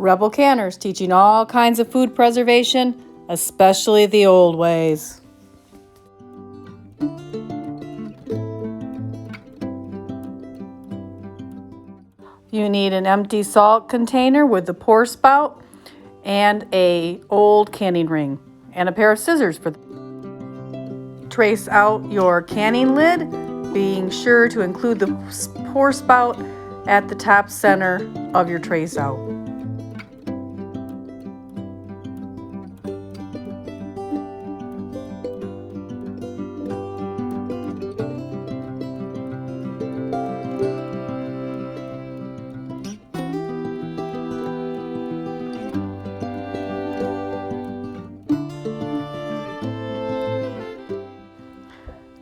Rebel Canners, teaching all kinds of food preservation, especially the old ways. You need an empty salt container with the pour spout and a old canning ring and a pair of scissors for trace out your canning lid, being sure to include the pour spout at the top center of your trace out.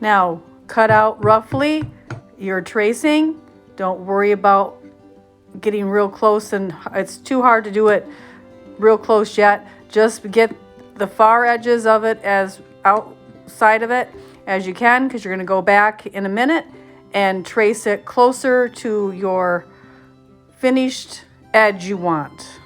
Now, cut out roughly your tracing. Don't worry about getting real close, and it's too hard to do it real close yet. Just get the far edges of it as outside of it as you can, because you're going to go back in a minute and trace it closer to your finished edge you want.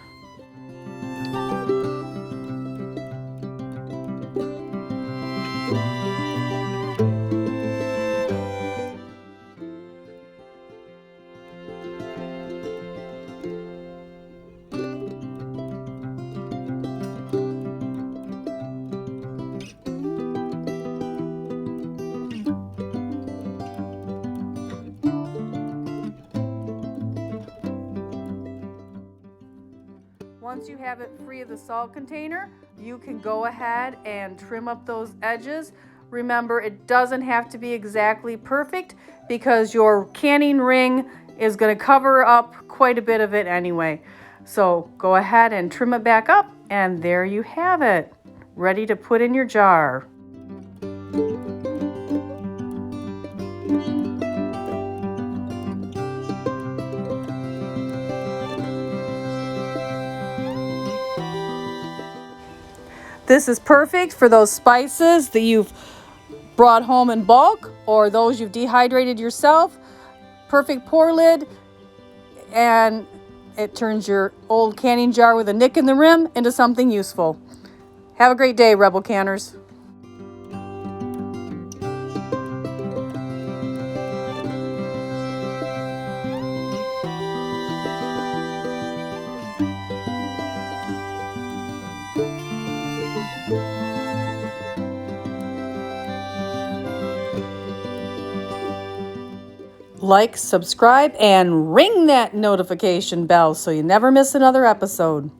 Once you have it free of the salt container, you can go ahead and trim up those edges. Remember, it doesn't have to be exactly perfect because your canning ring is going to cover up quite a bit of it anyway. So go ahead and trim it back up, and there you have it, ready to put in your jar. This is perfect for those spices that you've brought home in bulk or those you've dehydrated yourself. Perfect pour lid, and it turns your old canning jar with a nick in the rim into something useful. Have a great day, Rebel Canners. Like, subscribe, and ring that notification bell so you never miss another episode.